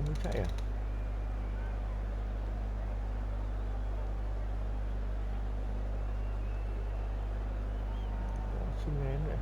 ไม่ใช่อ่ะชิงแมนเนี่ย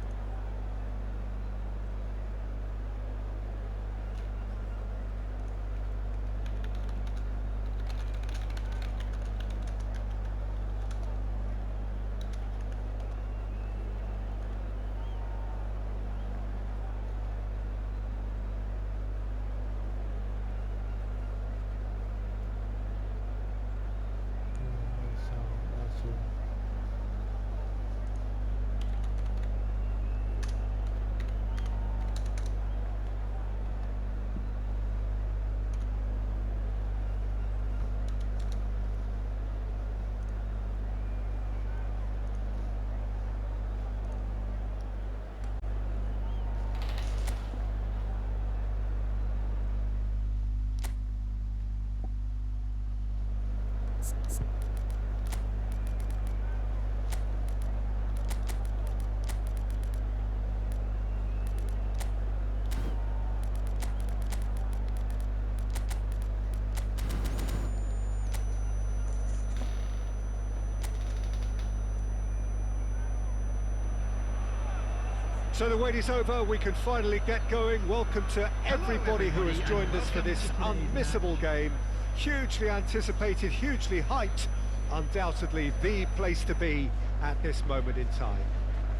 So the wait is over, we can finally get going. Welcome to everybody who has joined us for this unmissable game. Hugely anticipated, hugely hyped, undoubtedly the place to be at this moment in time.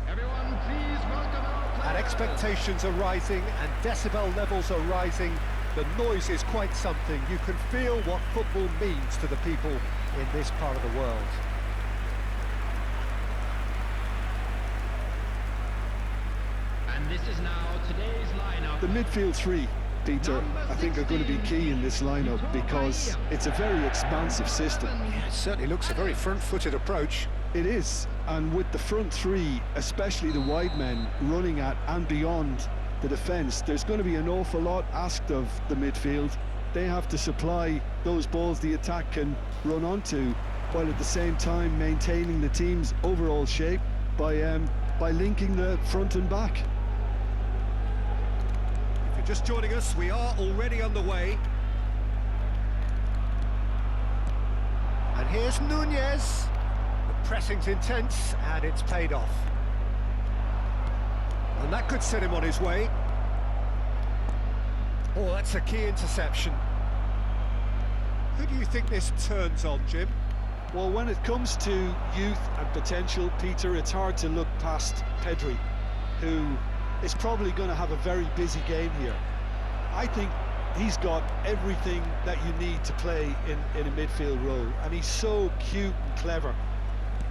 Everyone, please welcome our players. And expectations are rising and decibel levels are rising. The noise is quite something. You can feel what football means to the people in this part of the world. And this is now today's lineup. The midfield three, Peter, I think are going to be key in this lineup because it's a very expansive system. Yeah, it certainly looks a very front-footed approach. It is, and with the front three, especially the wide men, running at and beyond the defence, there's going to be an awful lot asked of the midfield. They have to supply those balls the attack can run onto, while at the same time maintaining the team's overall shape by linking the front and back. If you're just joining us, we are already on the way. And here's Nunez. The pressing's intense, and it's paid off. And that could set him on his way. Oh, that's a key interception. Who do you think this turns on, Jim? Well, when it comes to youth and potential, Peter, it's hard to look past Pedri, who is probably going to have a very busy game here. I think he's got everything that you need to play in a midfield role, and he's so cute and clever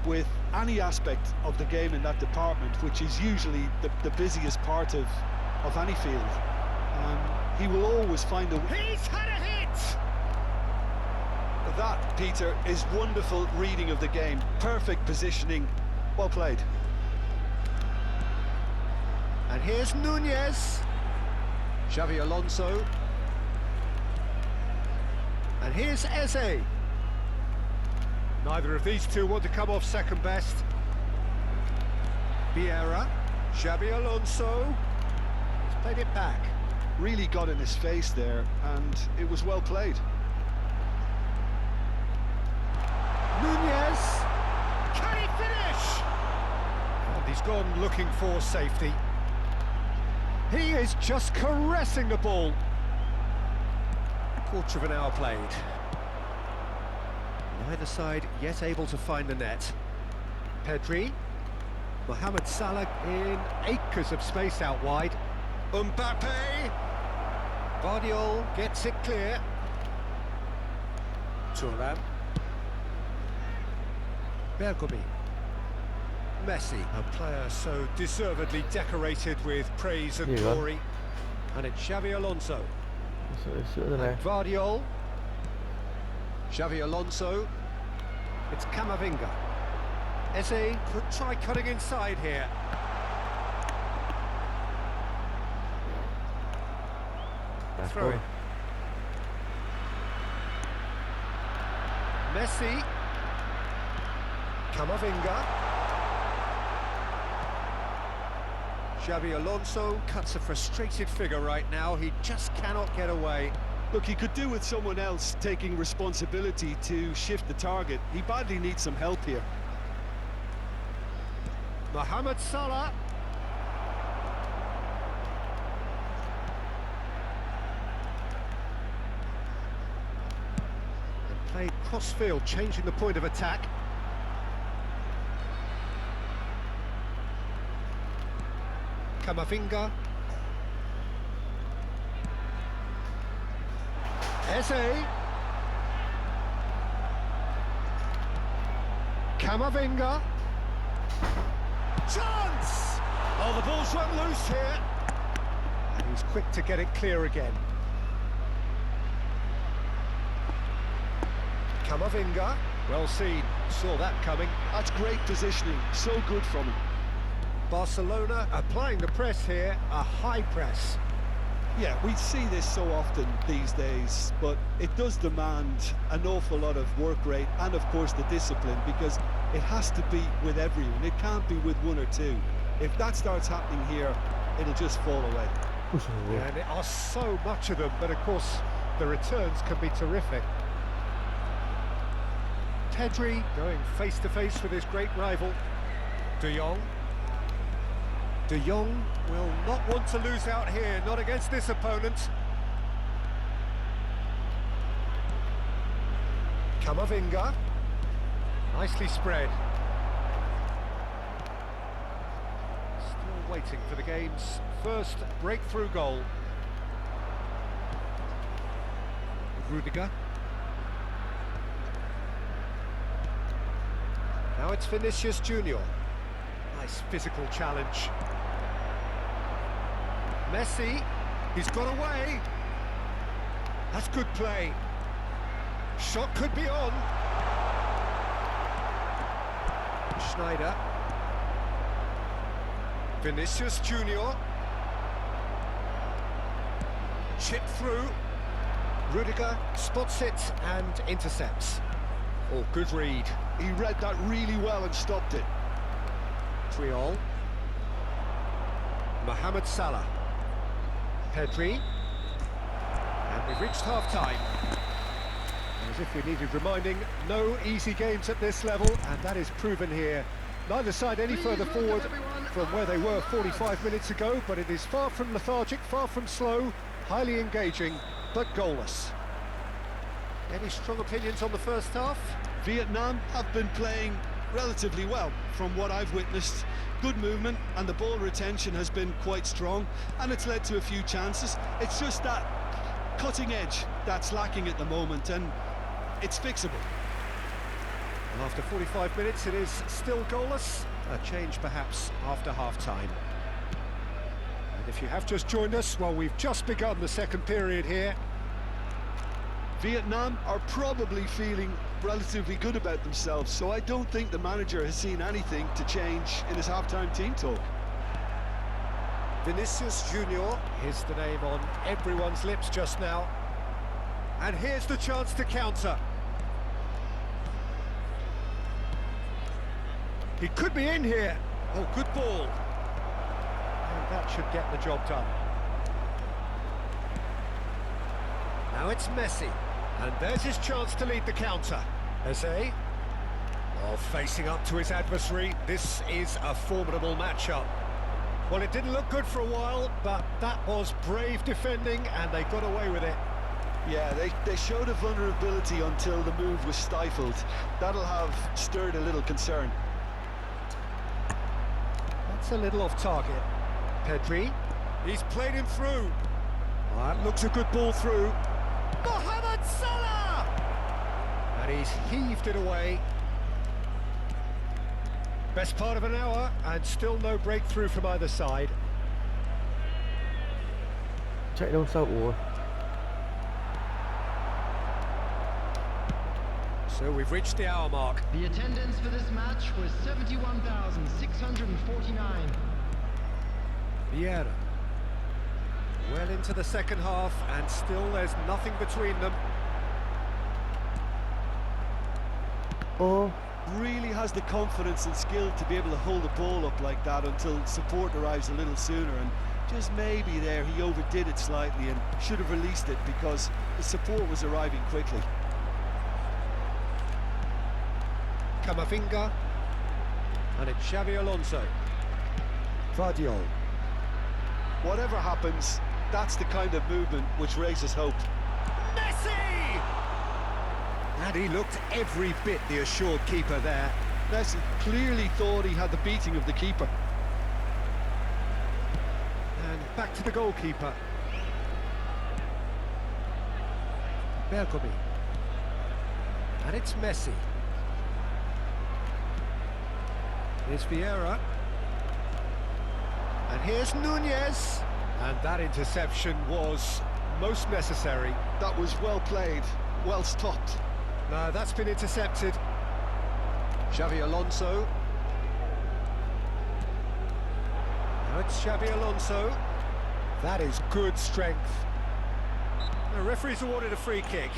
with any aspect of the game in that department, which is usually the busiest part of any field. He will always find a... He's had a hit! That, Peter, is wonderful reading of the game. Perfect positioning. Well played. And here's Nunez. Xavi Alonso. And here's Eze. Neither of these two want to come off second best. Vieira. Xavi Alonso. He's played it back. Really got in his face there, and it was well played. Nunez, can he finish? And he's gone looking for safety. He is just caressing the ball. Quarter of an hour played. Neither side yet able to find the net. Pedri, Mohamed Salah in acres of space out wide. Mbappe, Guardiola gets it clear. Thuram. Bergomi. Messi, a player so deservedly decorated with praise and glory. And it's Xavi Alonso. Guardiola. Xavi Alonso. It's Camavinga. Eze could try cutting inside here. Throw it. Messi. Camavinga. Xavi Alonso cuts a frustrated figure right now. He just cannot get away. Look, he could do with someone else taking responsibility to shift the target. He badly needs some help here. Mohamed Salah. And played cross-field, changing the point of attack. Camavinga. Eze. Camavinga. Chance! Oh, the ball's run loose here. And he's quick to get it clear again. Camavinga. Well seen. Saw that coming. That's great positioning. So good from him. Barcelona applying the press here, a high press. Yeah, we see this so often these days, but it does demand an awful lot of work rate and, of course, the discipline, because it has to be with everyone. It can't be with one or two. If that starts happening here, it'll just fall away. Yeah, and there are so much of them, but of course, the returns can be terrific. Pedri going face-to-face with his great rival, duong. Duong will not want to lose out here, not against this opponent. Camavinga, nicely spread. Still waiting for the game's first breakthrough goal. Rudiger. Now it's Vinicius Junior. Nice physical challenge. Messi, he's got away. That's good play. Shot could be on. Schneider. Vinicius Junior. Chip through. Rudiger spots it and intercepts. Oh, good read. He read that really well and stopped it. Triol. Mohamed Salah. Pedri. And we've reached half-time. As if we needed reminding, no easy games at this level, and that is proven here. Neither side any further forward from where they were 45 minutes ago, but it is far from lethargic, far from slow, highly engaging, but goalless. Any strong opinions on the first half? Vietnam have been playing relatively well from what I've witnessed. Good movement, and the ball retention has been quite strong, and it's led to a few chances. It's just that cutting edge that's lacking at the moment, and it's fixable. And after 45 minutes, it is still goalless. A change perhaps after half-time. And if you have just joined us, well, we've just begun the second period here. Vietnam are probably feeling relatively good about themselves, so I don't think the manager has seen anything to change in his half-time team talk. Vinicius Junior is the name on everyone's lips just now. And here's the chance to counter. He could be in here. Oh, good ball. And that should get the job done. Now it's Messi. And there's his chance to lead the counter. Eze. Well, facing up to his adversary, this is a formidable matchup. Well, it didn't look good for a while, but that was brave defending, and they got away with it. Yeah, they showed a vulnerability until the move was stifled. That'll have stirred a little concern. That's a little off target. Pedri. He's played him through. That looks a good ball through. Mohamed Salah! And he's heaved it away. Best part of an hour, and still no breakthrough from either side. Chạy đâu sao ủa? So we've reached the hour mark. The attendance for this match was 71,649. Vieira. Well into the second half, and still there's nothing between them. Ô, Really has the confidence and skill to be able to hold the ball up like that until support arrives a little sooner, and Just maybe there he overdid it slightly and should have released it because the support was arriving quickly. Camavinga. And it's Xavi Alonso. Vardiol. Whatever happens, that's the kind of movement which raises hope. Messi! And he looked every bit the assured keeper there. Messi clearly thought he had the beating of the keeper. And back to the goalkeeper. Bergomi. And it's Messi. Here's Vieira. And here's Nunez. And that interception was most necessary. That was well played, well stopped. No, that's been intercepted. Xavi Alonso. Now it's Xavi Alonso. That is good strength. The referee's awarded a free kick.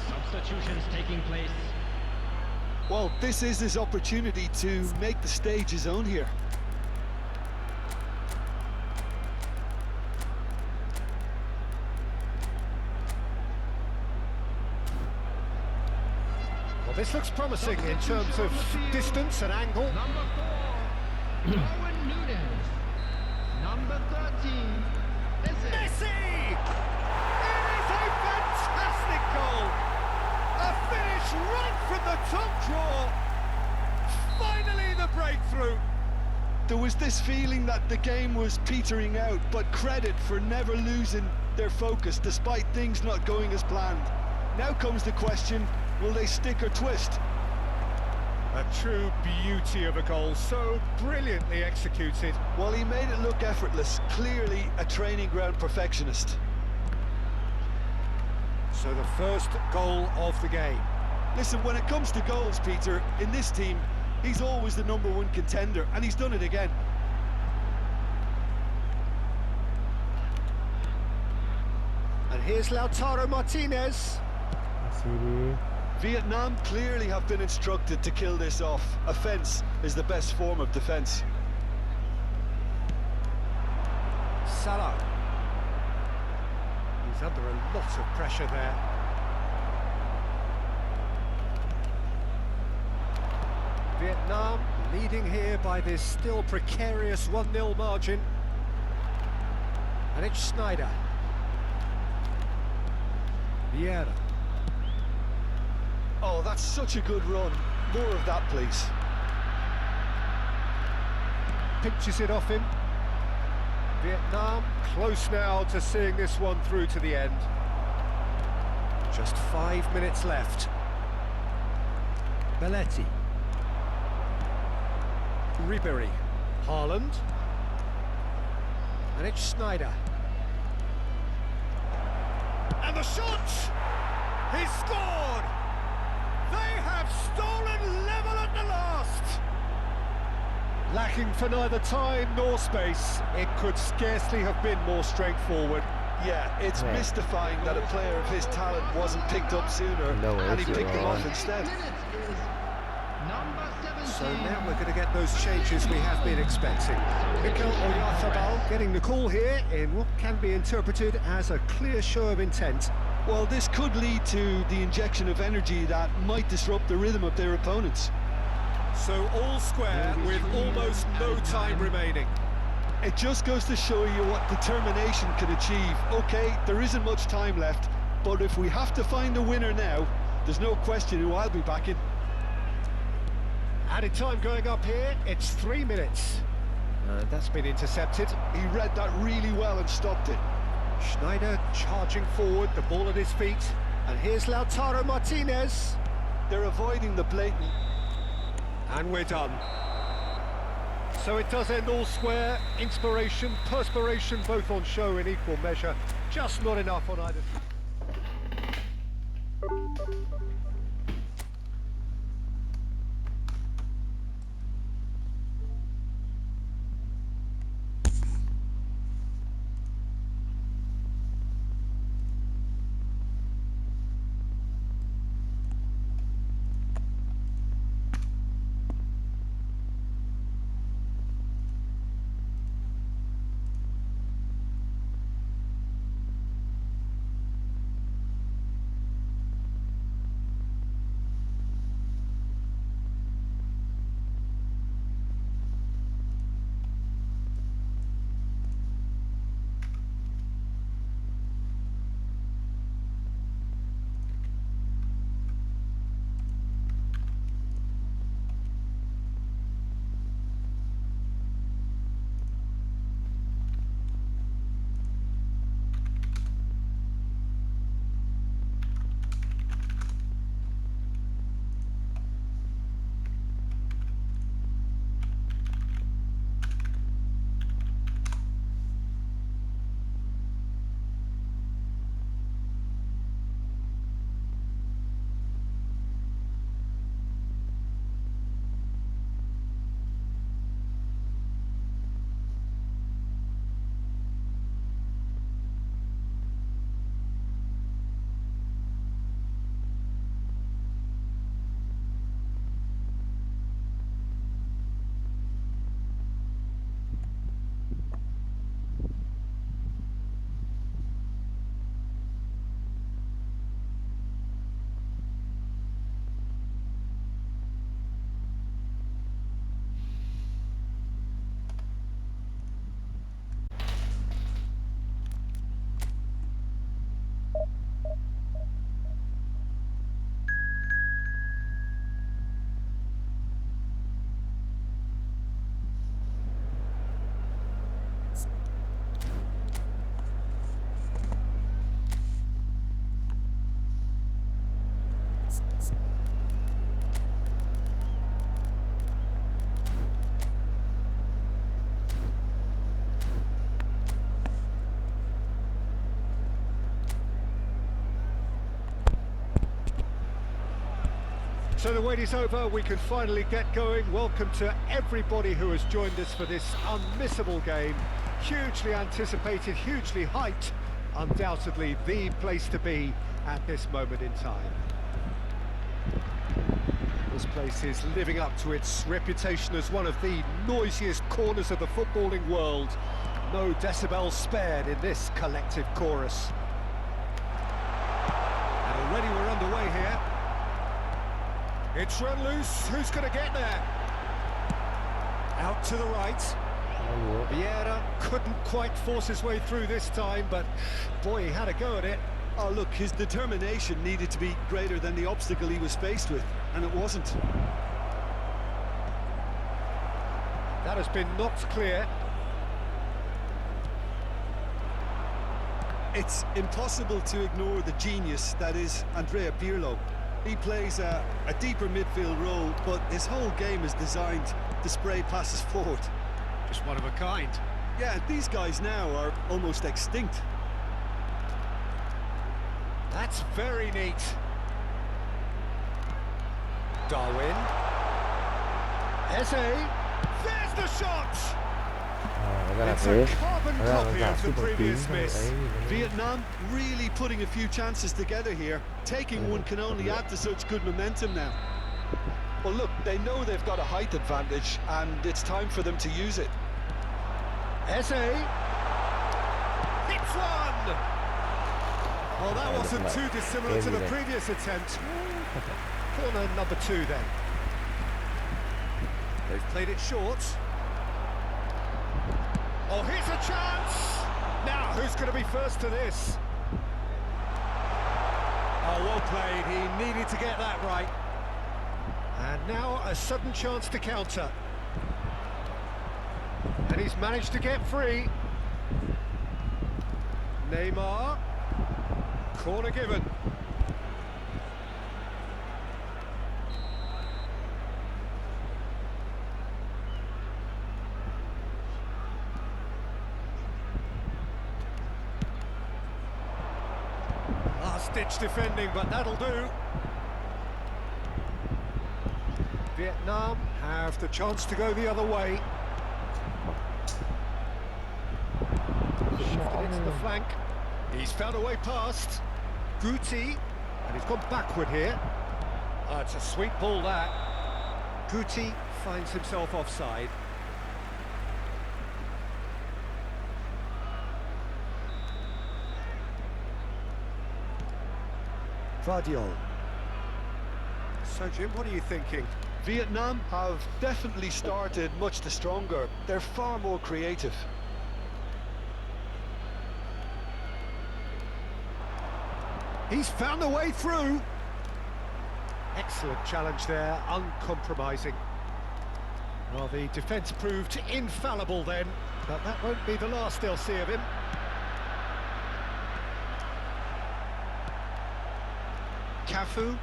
Substitutions taking place. Well, this is his opportunity to make the stage his own here. Well, this looks promising in terms of distance and angle. Number 4, Darwin Núñez. Number 13, Messi! It is a fantastic goal! A finish right from the top draw! Finally the breakthrough! There was this feeling that the game was petering out, but credit for never losing their focus despite things not going as planned. Now comes the question, will they stick or twist? A true beauty of a goal, so brilliantly executed. Well, he made it look effortless, clearly a training ground perfectionist. So the first goal of the game. Listen, when it comes to goals, Peter, in this team, he's always the #1 contender, and he's done it again. And here's Lautaro Martinez. Sini. Vietnam clearly have been instructed to kill this off. Offence is the best form of defence. Salah. He's under a lot of pressure there. Vietnam leading here by this still precarious 1-0 margin. And it's Schneider. Vieira. Oh, that's such a good run. More of that, please. Pinches it off him. Vietnam close now to seeing this one through to the end. Just 5 minutes left. Belletti. Ribéry. Haaland. And it's Schneider. And the shot! He's scored! They have stolen level at the last! Lacking for neither time nor space, it could scarcely have been more straightforward. Yeah, it's mystifying that a player of his talent wasn't picked up sooner, No, and he it's picked him wrong. off instead. number 17. So now we're going to get those changes we have been expecting. Mikel Oyarzabal getting the call here in what can be interpreted as a clear show of intent. Well, this could lead to the injection of energy that might disrupt the rhythm of their opponents. So all square with almost no time remaining. It just goes to show you what determination can achieve. Okay, there isn't much time left, but if we have to find a winner now, there's no question who I'll be backing. Added time going up here, it's 3 minutes. That's been intercepted. He read that really well and stopped it. Schneider charging forward, the ball at his feet. And here's Lautaro Martinez. They're avoiding the blatant. And we're done. So it does end all square. Inspiration, perspiration, both on show in equal measure. Just not enough on either. So the wait is over, we can finally get going. Welcome to everybody who has joined us for this unmissable game. Hugely anticipated, hugely hyped. Undoubtedly the place to be at this moment in time. This place is living up to its reputation as one of the noisiest corners of the footballing world. No decibels spared in this collective chorus. And already we're underway here. It's run loose, who's going to get there? Out to the right. Vieira couldn't quite force his way through this time, but boy, he had a go at it. Oh, look, his determination needed to be greater than the obstacle he was faced with, and it wasn't. That has been knocked clear. It's impossible to ignore the genius that is Andrea Pirlo. He plays a deeper midfield role, but his whole game is designed to spray passes forward. Just one of a kind. Yeah, these guys now are almost extinct. That's very neat. Darwin. Eze. There's the shot! It's a carbon copy of the previous miss. Vietnam really putting a few chances together here. Taking one can only add to such good momentum now. Well, look, they know they've got a height advantage, and it's time for them to use it. Eze. Hits one! Well, that wasn't too dissimilar to the previous attempt. Corner number 2 then. They've played it short. Oh, here's a chance! Now, who's going to be first to this? Oh, well played. He needed to get that right. And now a sudden chance to counter. And he's managed to get free. Neymar. Corner given. Last-ditch defending, but that'll do. Vietnam have the chance to go the other way. Shifted it to the flank. He's found a way past. Guti, and he's gone backward here. Oh, it's a sweet ball, that. Guti finds himself offside. Vardiol. So, Jim, what are you thinking? Vietnam have definitely started much the stronger. They're far more creative. He's found a way through. Excellent challenge there, uncompromising. Well, the defence proved infallible then, but that won't be the last they'll see of him. Cafu.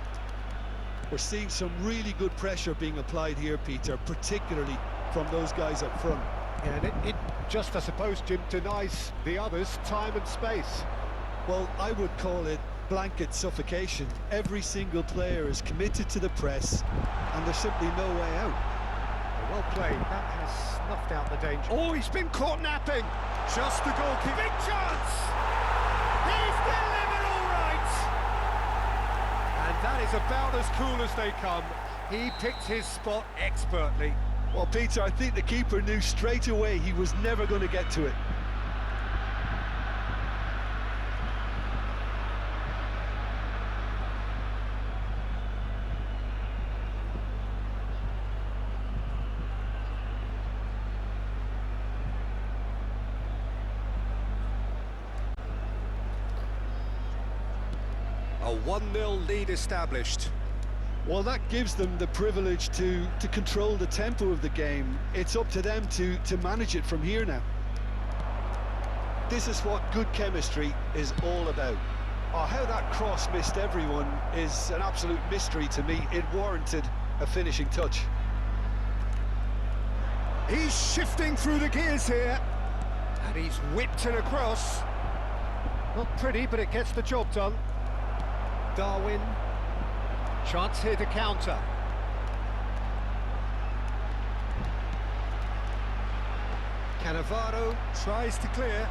We're seeing some really good pressure being applied here, Peter, particularly from those guys up front. Yeah, and it just, I suppose, Jim, denies the others time and space. Well, I would call it blanket suffocation. Every single player is committed to the press, and there's simply no way out. Well played. That has snuffed out the danger. Oh, he's been caught napping. Just the goalkeeper. Big chance! He's delivered all right! And that is about as cool as they come. He picked his spot expertly. Well, Peter, I think the keeper knew straight away he was never going to get to it. A 1-0 lead established. Well, that gives them the privilege to control the tempo of the game. It's up to them to manage it from here now. This is what good chemistry is all about. Oh, how that cross missed everyone is an absolute mystery to me. It warranted a finishing touch. He's shifting through the gears here. And he's whipped it across. Not pretty, but it gets the job done. Darwin. Chance here to counter. Cannavaro tries to clear.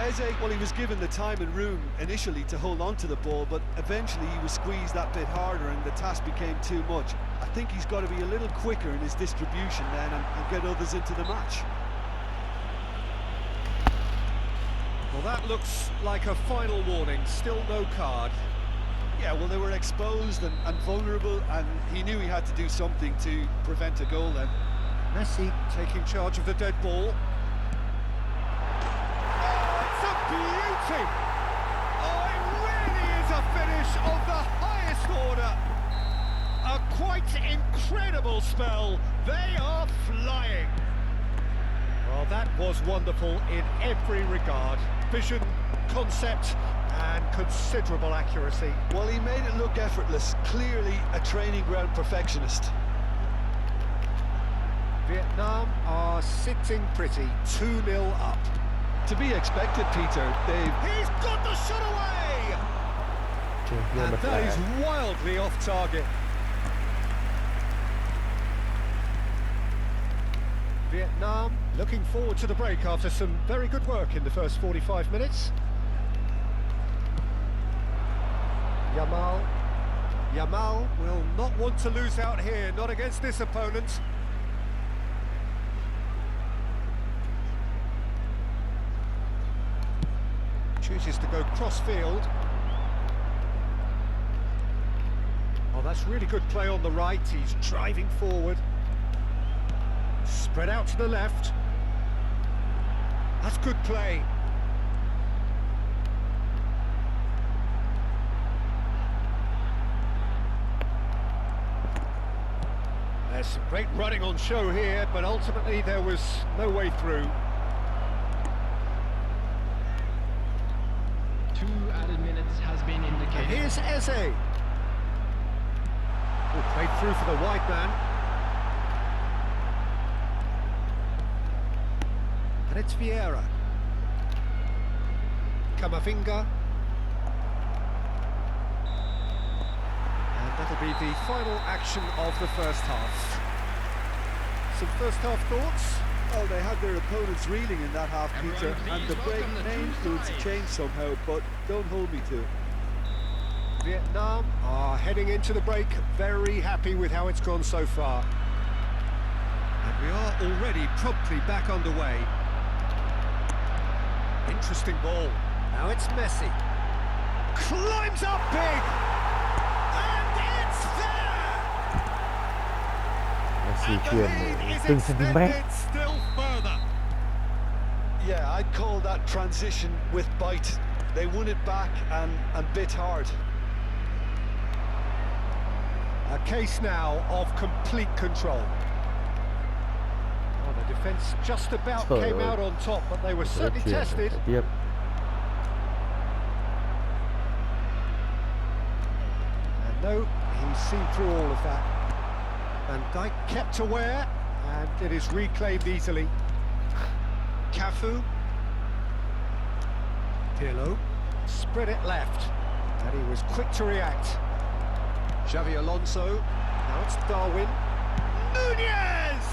Eze, well, he was given the time and room initially to hold on to the ball, but eventually he was squeezed that bit harder and the task became too much. I think he's got to be a little quicker in his distribution then and get others into the match. Well, that looks like a final warning, still no card. Yeah, well, they were exposed and vulnerable, and he knew he had to do something to prevent a goal then. Messi taking charge of the dead ball. Beauty! Oh, it really is a finish of the highest order. A quite incredible spell. They are flying. Well, that was wonderful in every regard. Vision, concept, and considerable accuracy. Well, he made it look effortless. Clearly a training ground perfectionist. Vietnam are sitting pretty, 2-0 up. To be expected, Peter. He's got the shot away! And that is wildly off target. Vietnam looking forward to the break after some very good work in the first 45 minutes. Yamal will not want to lose out here, not against this opponent. Chooses to go cross-field. Oh, that's really good play on the right. He's driving forward. Spread out to the left. That's good play. There's some great running on show here, but ultimately there was no way through. 2 added minutes has been indicated. And here's Eze. Oh, played through for the wide man. And it's Vieira. Camavinga. And that'll be the final action of the first half. Some first half thoughts? Well, they had their opponents reeling in that half, Peter, and the break may influence a change somehow, but don't hold me to it. Vietnam are heading into the break very happy with how it's gone so far. And we are already promptly back underway. Interesting ball. Now it's Messi. Climbs up big! And it's there! Messi And the chuyển lead is từng cm. extended still further. Yeah, I'd call that transition with bite. They won it back and bit hard. A case now of complete control. Oh, the defence just about Trời came ơi. out on top, but they were Rất certainly chuyển tested. tiếp. And no, he's seen through all of that. Van Dijk kept aware, and it is reclaimed easily. Cafu. Pirlo. Spread it left, and he was quick to react. Xavi Alonso. Now it's Darwin. Nunez!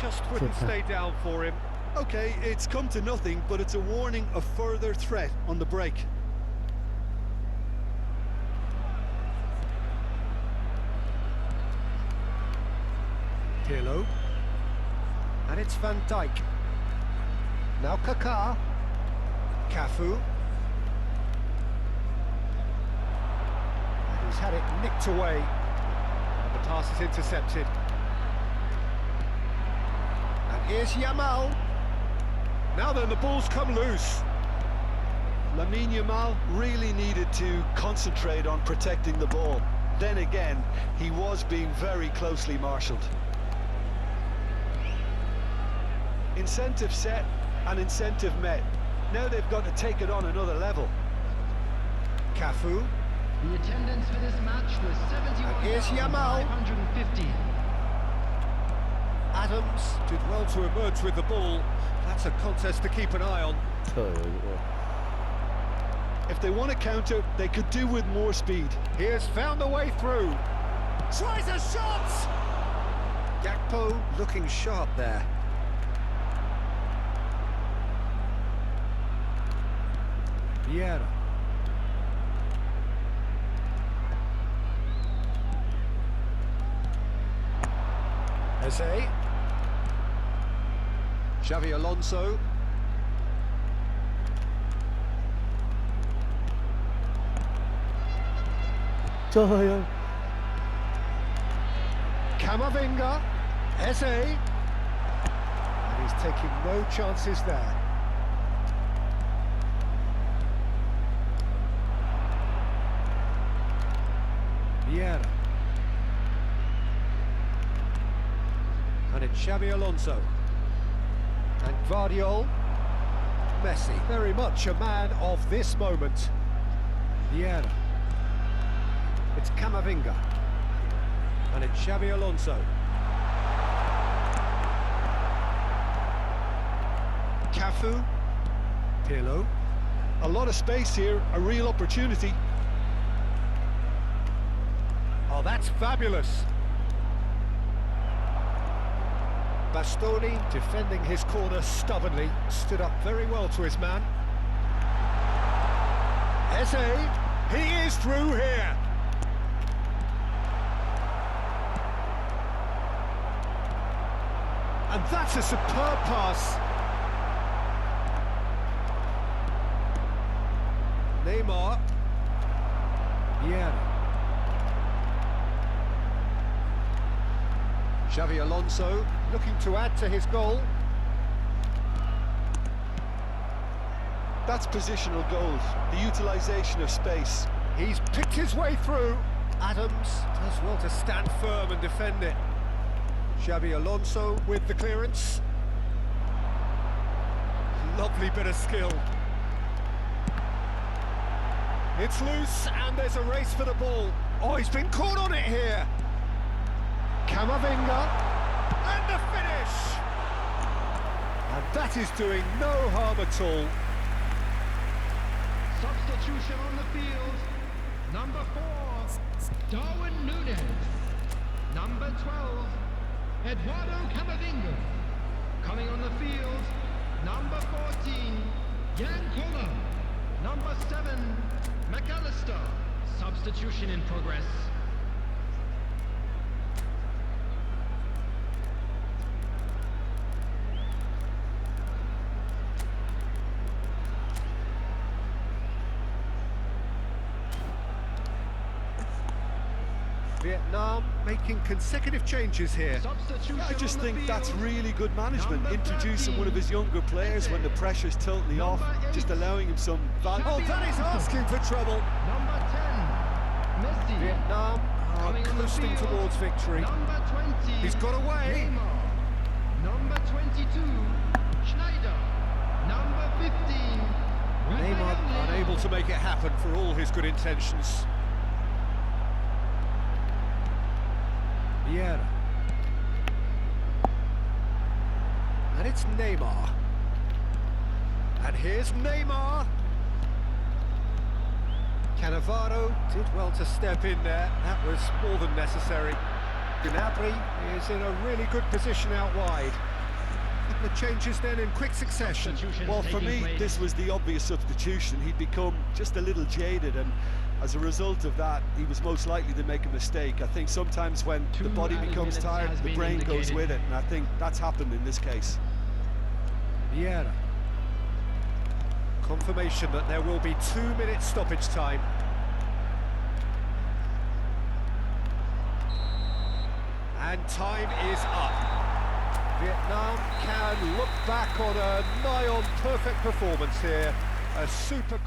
Just wouldn't stay down for him. Okay, it's come to nothing, but it's a warning of further threat on the break. Pirlo. And it's Van Dijk. Now Kaká. Cafu. And he's had it nicked away. And the pass is intercepted. And here's Yamal. Now then, the ball's come loose. Lamine Yamal really needed to concentrate on protecting the ball. Then again, he was being very closely marshalled. Incentive set and incentive met. Now they've got to take it on another level. Cafu. The attendance for this match was And here's Yamal. 71,550. Adams did well to emerge with the ball. That's a contest to keep an eye on. Trời ơi. If they want to counter, they could do with more speed. He has found the way through. Tries a shot! Gakpo looking sharp there. Vieira. Eze. Xavi Alonso. Trời ơi. Camavinga. Eze. And he's taking no chances there. Vieira. And it's Xavi Alonso. And Guardiola. Messi, very much a man of this moment. Vieira. It's Camavinga. And it's Xavi Alonso. Cafu. Pirlo. A lot of space here, a real opportunity. Oh, that's fabulous. Bastoni defending his corner stubbornly, stood up very well to his man. Eze, he is through here. And that's a superb pass. Neymar. Vieira. Xavi Alonso looking to add to his goal. That's positional goals, the utilisation of space. He's picked his way through. Adams does well to stand firm and defend it. Xavi Alonso with the clearance. Lovely bit of skill. It's loose and there's a race for the ball. Oh, he's been caught on it here. Camavinga, and the finish! And that is doing no harm at all. Substitution on the field. Number 4, Darwin Núñez. Number 12, Eduardo Camavinga. Coming on the field, number 14, Jan Koller. Number 7, McAllister. Substitution in progress. Vietnam making consecutive changes here. I just think that's really good management, introducing one of his younger players when the pressure's totally off, just allowing him some value. Oh, that is asking for trouble. Number 10, Messi. Vietnam are coasting towards victory. Number 20, He's got away. Neymar. Number 22, Schneider. Number 15, Neymar unable to make it happen for all his good intentions. Vieira. And it's Neymar. And here's Neymar. Cannavaro did well to step in there. That was more than necessary. Gnabry is in a really good position out wide. The changes then in quick succession. Well, for me, this was the obvious substitution. He'd become just a little jaded, and as a result of that, he was most likely to make a mistake. I think sometimes when the body becomes tired, the brain goes with it, and I think that's happened in this case. Vieira. Confirmation that there will be 2 minutes stoppage time. And time is up. Vietnam can look back on a nigh-on perfect performance here. A super...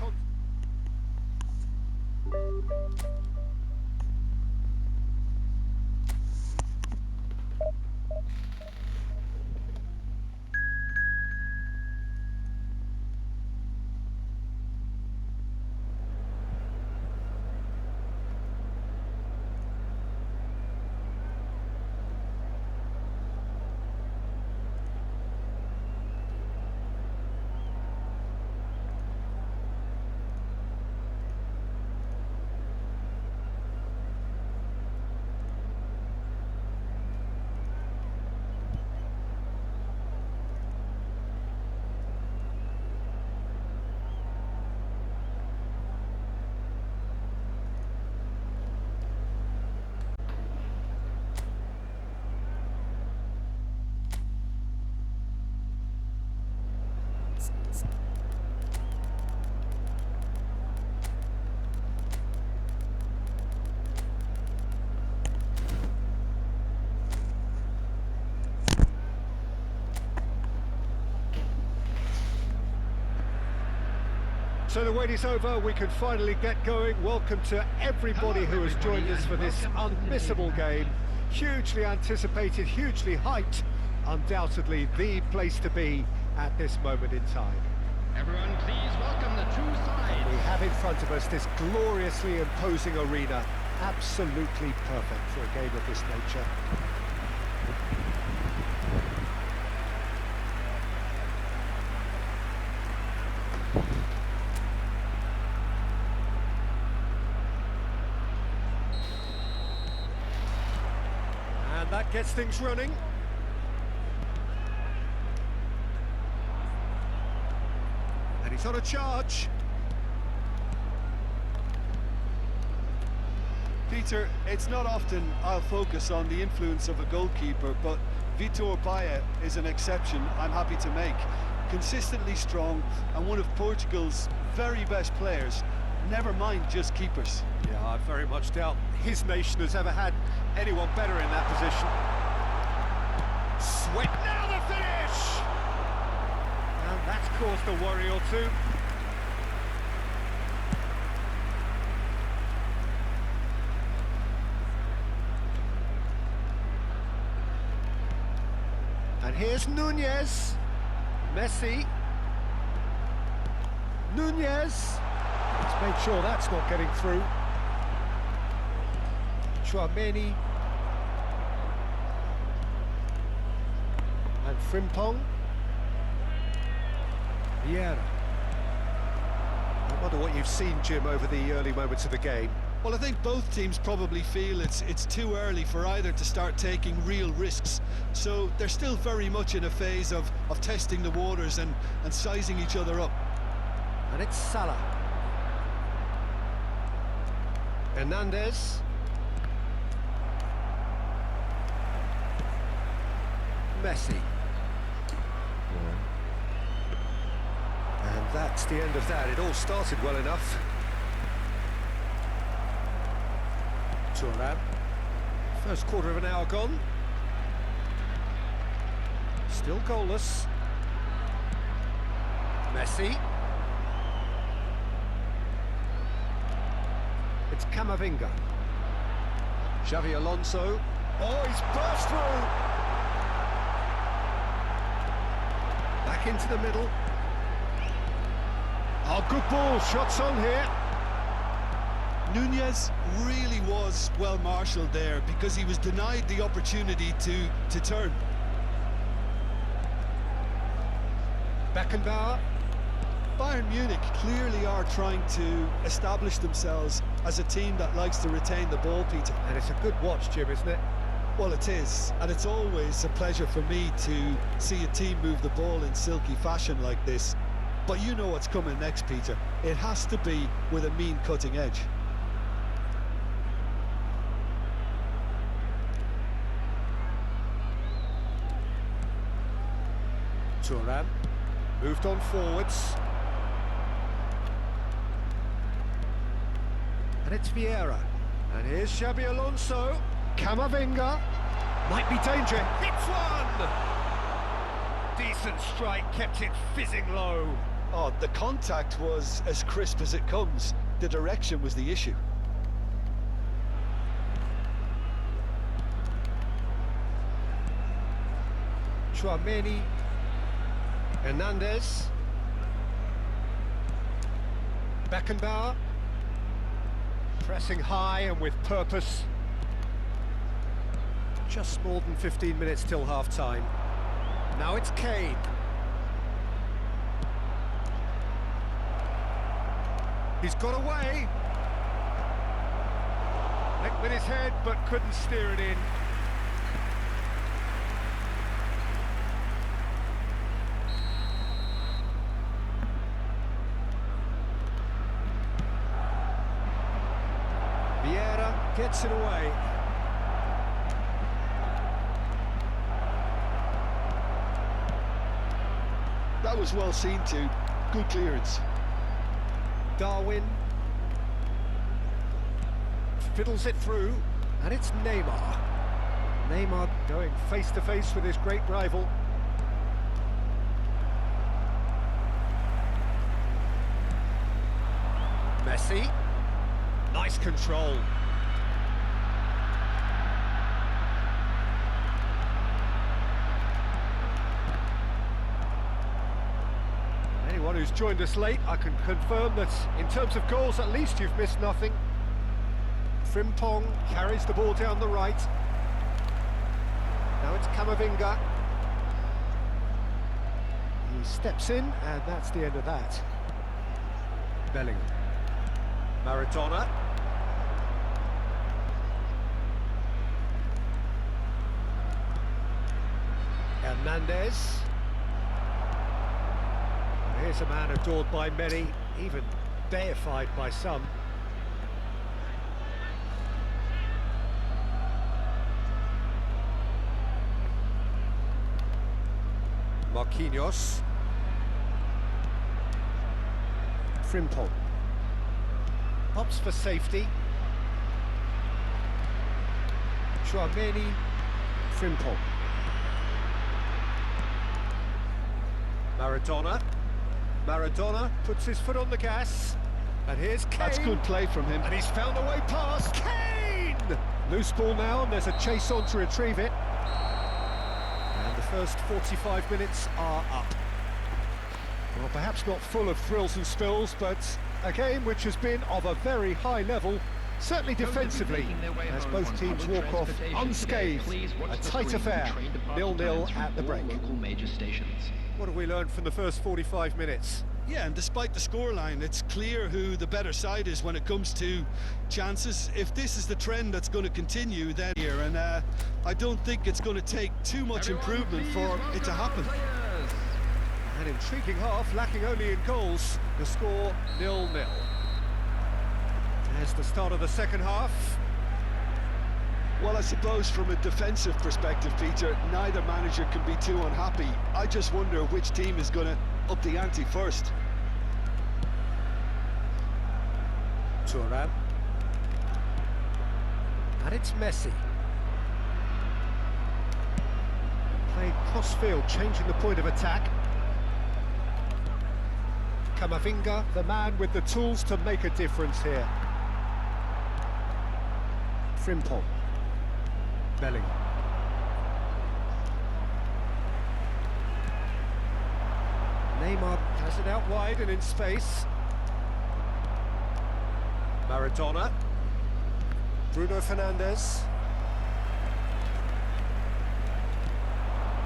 So the wait is over, we can finally get going. Welcome to everybody who has joined us for this unmissable game. Hugely anticipated, hugely hyped. Undoubtedly the place to be at this moment in time. Everyone, please welcome the two sides. We have in front of us this gloriously imposing arena. Absolutely perfect for a game of this nature. And that gets things running. And he's on a charge. Peter, it's not often I'll focus on the influence of a goalkeeper, but Vitor Baia is an exception I'm happy to make. Consistently strong and one of Portugal's very best players, never mind just keepers. Yeah, I very much doubt his nation has ever had anyone better in that position. Sweat, now the finish! And that's caused a worry or two. And here's Nunez. Messi. Nunez. Let's make sure that's not getting through. Chouameni. And Frimpong. Vieira. I wonder what you've seen, Jim, over the early moments of the game. Well, I think both teams probably feel it's too early for either to start taking real risks. So they're still very much in a phase of testing the waters and sizing each other up. And it's Salah. Hernandez. Messi. And that's the end of that. It all started well enough. Thuram. First quarter of an hour gone. Still goalless. Messi. It's Camavinga. Xavi Alonso. Oh, he's burst through. Back into the middle. Oh, good ball. Shots on here. Nunez really was well marshalled there because he was denied the opportunity to turn. Beckenbauer. Bayern Munich clearly are trying to establish themselves as a team that likes to retain the ball, Peter. And it's a good watch, Jim, isn't it? Well, it is, and it's always a pleasure for me to see a team move the ball in silky fashion like this. But you know what's coming next, Peter. It has to be with a mean cutting edge. Thuram moved on forwards. And it's Vieira. And here's Xabi Alonso. Camavinga. Might be danger. Hits one! Decent strike, kept it fizzing low. Oh, the contact was as crisp as it comes. The direction was the issue. Chouameni. Hernandez. Beckenbauer. Pressing high and with purpose. Just more than 15 minutes till half-time. Now it's Kane. He's got away. Nicked with his head, but couldn't steer it in. Vieira gets it away. That was well seen to. Good clearance. Darwin fiddles it through, and it's Neymar. Neymar going face to face with his great rival. Messi, nice control. Anyone who's joined us late, I can confirm that in terms of goals, at least you've missed nothing. Frimpong carries the ball down the right. Now it's Camavinga. He steps in, and that's the end of that. Bellingham. Maradona. Hernandez. Here's a man adored by many, even deified by some. Marquinhos. Frimpong. Pops for safety. Chouameni. Frimpong. Maradona. Maradona puts his foot on the gas. And here's Kane. That's good play from him. And he's found a way past. Kane! Loose ball now, and there's a chase on to retrieve it. And the first 45 minutes are up. Well, perhaps not full of thrills and spills, but a game which has been of a very high level, certainly defensively, as both teams walk off unscathed. A tight affair, 0-0 at the break. What have we learned from the first 45 minutes? Yeah, and despite the scoreline, it's clear who the better side is when it comes to chances. If this is the trend that's going to continue, then here, and I don't think it's going to take too much improvement for it to happen. An intriguing half, lacking only in goals. The score 0-0. There's the start of the second half. Well, I suppose from a defensive perspective, Peter, neither manager can be too unhappy. I just wonder which team is going to up the ante first. Thuram. And it's Messi. Played cross-field, changing the point of attack. Camavinga, the man with the tools to make a difference here. Frimpong. Bellingham. Neymar has it out wide and in space. Maradona. Bruno Fernandes.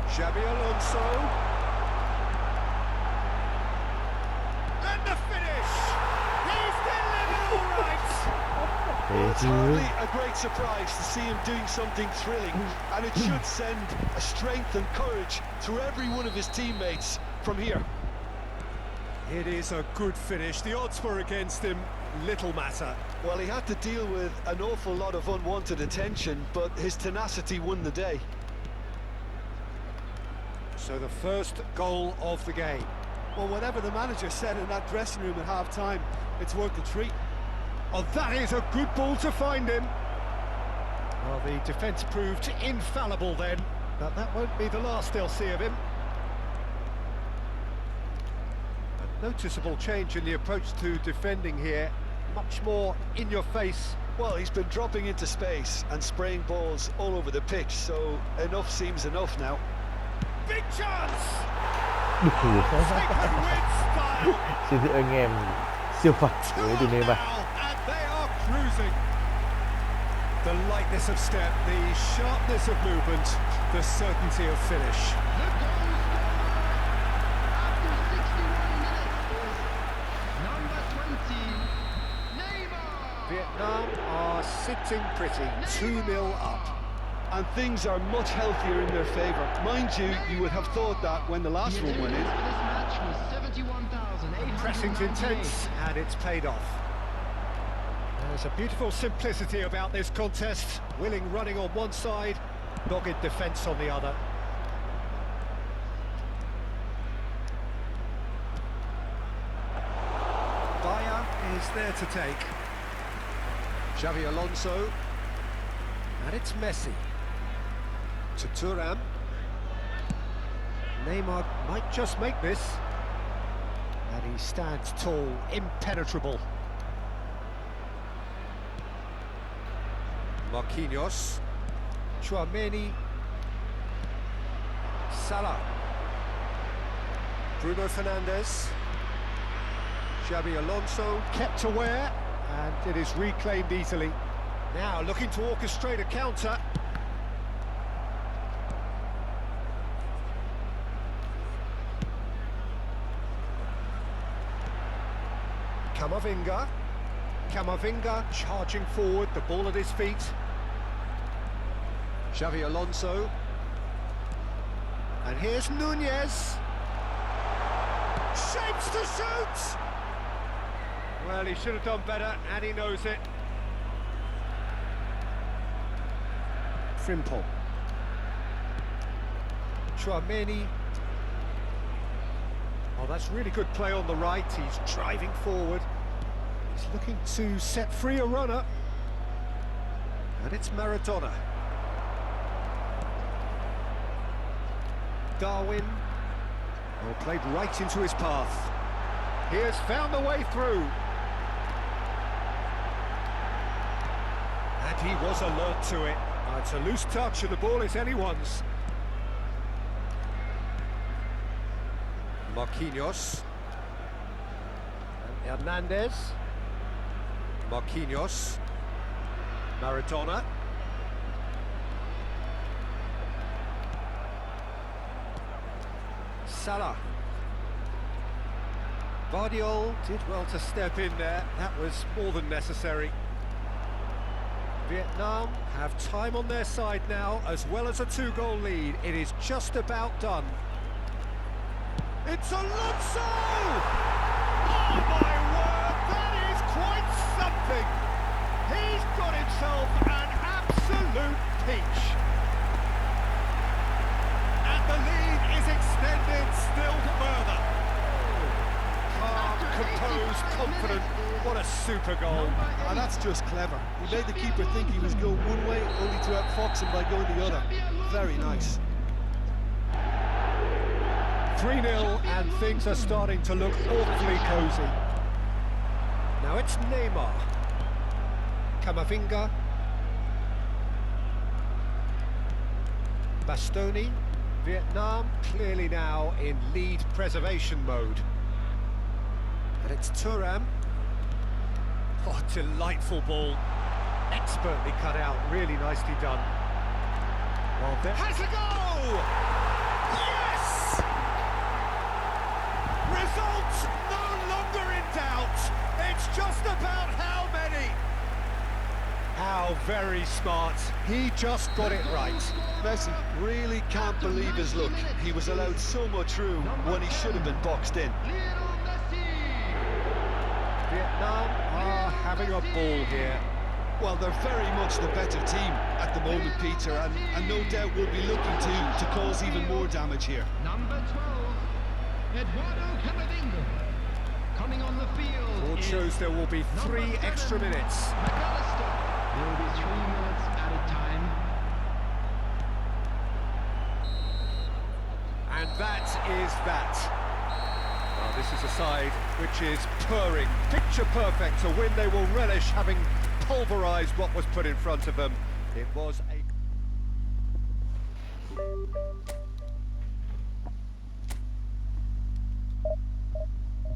Xabi Alonso. And the finish! He's delivered all right! Well, it's hardly a great surprise to see him doing something thrilling, and it should send a strength and courage through every one of his teammates from here. It is a good finish. The odds were against him, little matter. Well, he had to deal with an awful lot of unwanted attention, but his tenacity won the day. So the first goal of the game. Well, whatever the manager said in that dressing room at half-time, it's worth the treat. Oh, that is a good ball to find him. Well, the defence proved infallible then, but that won't be the last they'll see of him. A noticeable change in the approach to defending here, much more in your face. Well, he's been dropping into space and spraying balls all over the pitch, so enough seems enough now. Big chance! โอ้โห Taken with style! ชื่อแงมsiêu phẩm với tụi này mà. And they are cruising. The lightness of step, the sharpness of movement, the certainty of finish. Vietnam are sitting pretty, 2-0 up. And things are much healthier in their favour. Mind you, you would have thought that when the last one went in. Pressing's intense, and it's paid off. There's a beautiful simplicity about this contest. Willing running on one side, dogged defence on the other. is there to take. Xavi Alonso. And it's Messi. To Thuram. Neymar might just make this. And he stands tall, impenetrable. Marquinhos. Tchouaméni. Salah. Bruno Fernandes. Xabi Alonso kept aware, and it is reclaimed easily. Now looking to orchestrate a counter. Camavinga charging forward, the ball at his feet. Xavi Alonso. And here's Nunez. Shapes to shoot! Well, he should have done better, and he knows it. Frimpong. Tchouaméni. Oh, that's really good play on the right. He's driving forward. He's looking to set free a runner. And it's Maradona. Darwin. Oh, played right into his path. He has found the way through. And he was alert to it. It's a loose touch and the ball is anyone's. Marquinhos. And Hernandez. Marquinhos. Maradona. Salah. Vardiol did well to step in there. That was more than necessary. Vietnam have time on their side now, as well as a 2-goal lead. It is just about done. It's Alonso! Oh my word, that is quite something! He's got himself an absolute peach. And the lead is extended still further. Calm, composed, confident. What a super goal. And that's just clever. He made the keeper think he was going one way, only to outfox him by going the other. Very nice. 3-0, and things are starting to look awfully cosy. Now it's Neymar. Camavinga. Bastoni. Vietnam clearly now in lead preservation mode. And it's Thuram. Oh, delightful ball. Expertly cut out, really nicely done. Well, there has a goal! Yes! Result no longer in doubt. It's just about how many. How very smart. He just got it right. Messi really can't believe his luck. He was allowed so much room when he should have been boxed in. Vietnam are having a ball here. Well, they're very much the better team at the moment, Peter, and no doubt will be looking to cause even more damage here. Number 12, Eduardo Camavinga. Coming on the field. Board shows there will be 3 extra minutes. McAllister. There will be 3 minutes added time. And that is that. Well, this is a side which is purring, picture perfect to win. They will relish having pulverised what was put in front of them. It was a...